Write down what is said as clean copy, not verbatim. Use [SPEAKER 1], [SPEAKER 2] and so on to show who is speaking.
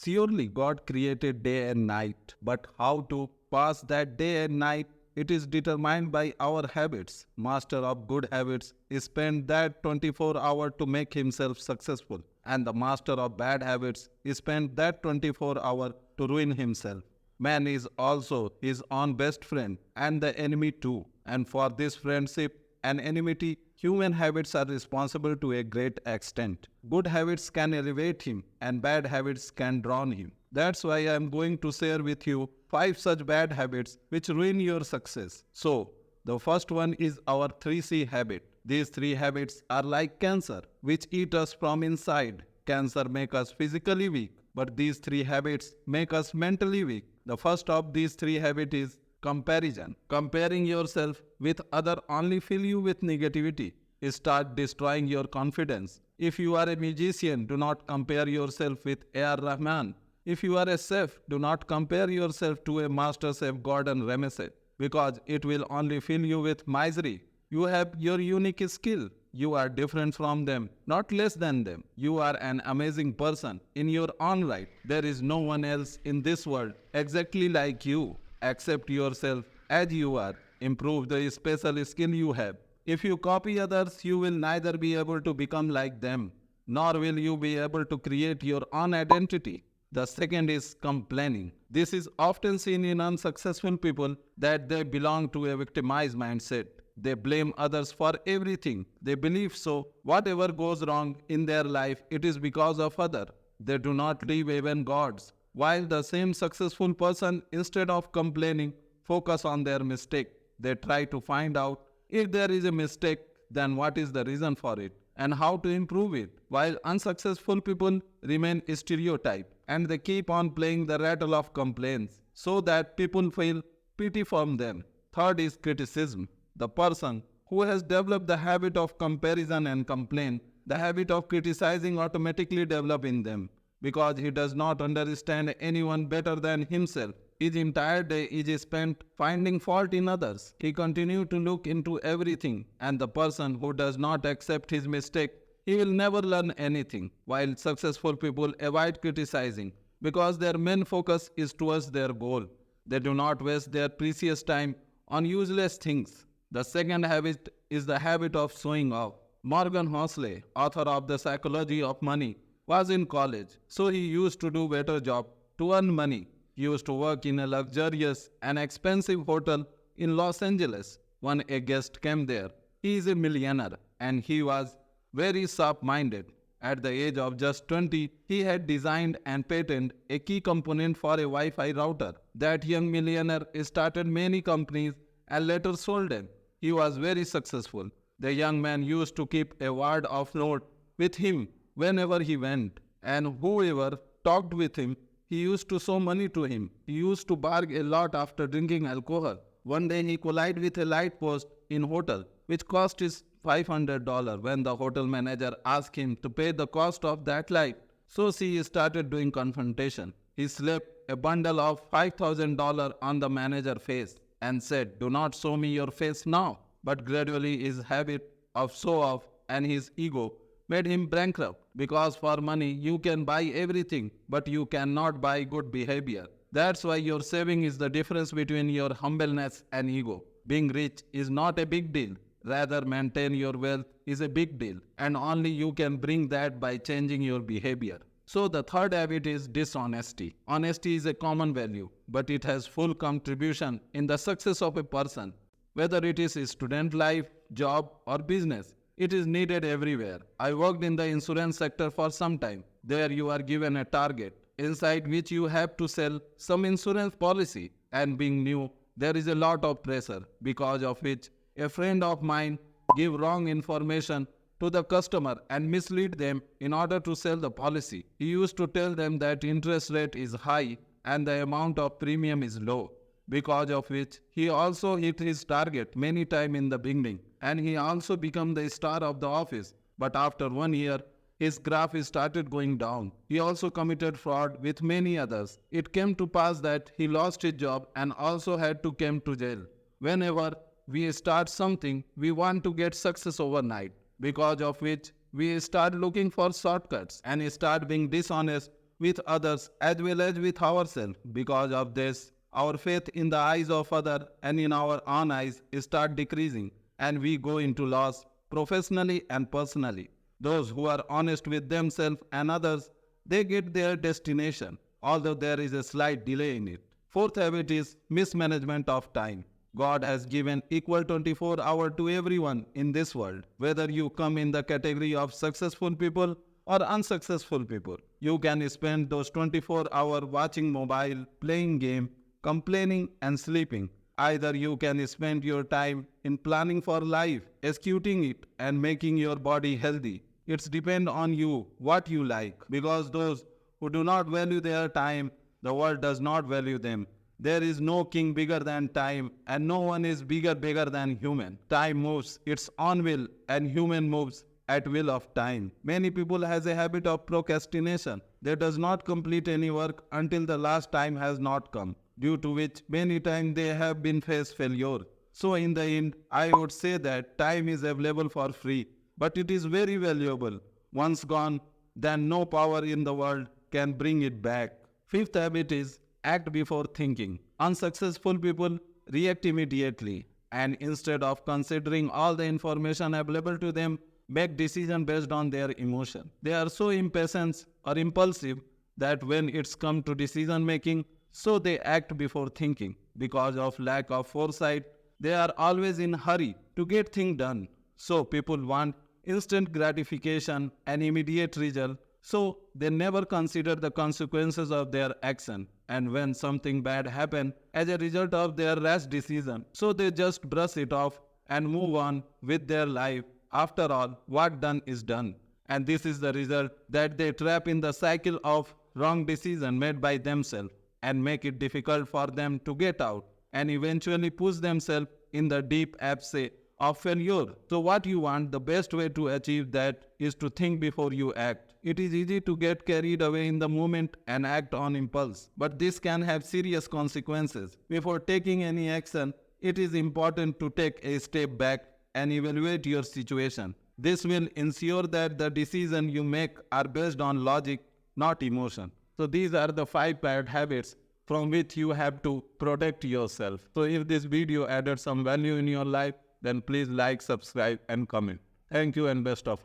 [SPEAKER 1] Surely God created day and night, but how to pass that day and night, it is determined by our habits. Master of good habits spent that 24 hour to make himself successful, and the master of bad habits spent that 24 hour to ruin himself. Man is also his own best friend and the enemy too. And for this friendship and enmity, human habits are responsible to a great extent. Good habits can elevate him, and bad habits can drown him. That's why I am going to share with you 5 such bad habits which ruin your success. So, the first one is our 3C habit. These 3 habits are like cancer, which eat us from inside. Cancer makes us physically weak, but these 3 habits make us mentally weak. The first of these 3 habits is comparison. Comparing yourself with other only fill you with negativity. Start destroying your confidence. If you are a musician, do not compare yourself with A.R. Rahman. If you are a chef, do not compare yourself to a master chef Gordon Ramsay, because it will only fill you with misery. You have your unique skill. You are different from them, not less than them. You are an amazing person in your own right. There is no one else in this world exactly like you. Accept yourself as you are. Improve the special skill you have. If you copy others, you will neither be able to become like them, nor will you be able to create your own identity. The second is complaining. This is often seen in unsuccessful people that they belong to a victimized mindset. They blame others for everything. They believe so. Whatever goes wrong in their life, it is because of other. They do not leave even gods. While the same successful person, instead of complaining, focus on their mistake. They try to find out if there is a mistake, then what is the reason for it and how to improve it. While unsuccessful people remain stereotyped and they keep on playing the rattle of complaints so that people feel pity from them. Third is criticism. The person who has developed the habit of comparison and complaint, the habit of criticizing automatically develop in them because he does not understand anyone better than himself. His entire day is spent finding fault in others. He continues to look into everything, and the person who does not accept his mistake, he will never learn anything. While successful people avoid criticizing because their main focus is towards their goal. They do not waste their precious time on useless things. The second habit is the habit of showing off. Morgan Housel, author of The Psychology of Money, was in college, so he used to do better job to earn money. He used to work in a luxurious and expensive hotel in Los Angeles. When a guest came there, he is a millionaire and he was very sharp-minded. At the age of just 20, he had designed and patented a key component for a Wi-Fi router. That young millionaire started many companies and later sold them. He was very successful. The young man used to keep a wad of note with him whenever he went, and whoever talked with him, he used to show money to him. He used to bark a lot after drinking alcohol. One day he collided with a light post in hotel, which cost his $500 when the hotel manager asked him to pay the cost of that light. So he started doing confrontation. He slapped a bundle of $5,000 on the manager's face and said, "Do not show me your face now." But gradually his habit of show off and his ego made him bankrupt, because for money you can buy everything, but you cannot buy good behavior. That's why your saving is the difference between your humbleness and ego. Being rich is not a big deal. Rather, maintain your wealth is a big deal, and only you can bring that by changing your behavior. So the third habit is dishonesty. Honesty is a common value, but it has full contribution in the success of a person. Whether it is a student life, job or business, it is needed everywhere. I worked in the insurance sector for some time. There you are given a target inside which you have to sell some insurance policy, and being new, there is a lot of pressure, because of which a friend of mine gave wrong information to the customer and mislead them in order to sell the policy. He used to tell them that interest rate is high and the amount of premium is low, because of which he also hit his target many times in the beginning, and he also became the star of the office. But after 1 year, his graph started going down. He also committed fraud with many others. It came to pass that he lost his job and also had to come to jail. Whenever we start something, we want to get success overnight, because of which we start looking for shortcuts and start being dishonest with others as well as with ourselves. Because of this, our faith in the eyes of others and in our own eyes start decreasing, and we go into loss professionally and personally. Those who are honest with themselves and others, they get their destination, although there is a slight delay in it. Fourth habit is mismanagement of time. God has given equal 24 hours to everyone in this world, whether you come in the category of successful people or unsuccessful people. You can spend those 24 hours watching mobile, playing game, complaining and sleeping. Either you can spend your time in planning for life, executing it and making your body healthy. It's depend on you what you like, because those who do not value their time, the world does not value them. There is no king bigger than time, and no one is bigger than human. Time moves its own will, and human moves at will of time. Many people has a habit of procrastination. They does not complete any work until the last time has not come, due to which many times they have been faced failure. So in the end, I would say that time is available for free, but it is very valuable. Once gone, then no power in the world can bring it back. Fifth habit is act before thinking. Unsuccessful people react immediately, and instead of considering all the information available to them, make decision based on their emotion. They are so impatient or impulsive that when it's come to decision making, so they act before thinking. Because of lack of foresight, they are always in hurry to get things done. So people want instant gratification and immediate result, so they never consider the consequences of their action. And when something bad happens as a result of their rash decision, so they just brush it off and move on with their life. After all, what done is done. And this is the result, that they trap in the cycle of wrong decision made by themselves and make it difficult for them to get out, and eventually push themselves in the deep abyss of failure. So what you want, the best way to achieve that is to think before you act. It is easy to get carried away in the moment and act on impulse, but this can have serious consequences. Before taking any action, it is important to take a step back and evaluate your situation. This will ensure that the decisions you make are based on logic, not emotion. So these are the 5 bad habits from which you have to protect yourself. So if this video added some value in your life, then please like, subscribe and comment. Thank you and best of luck.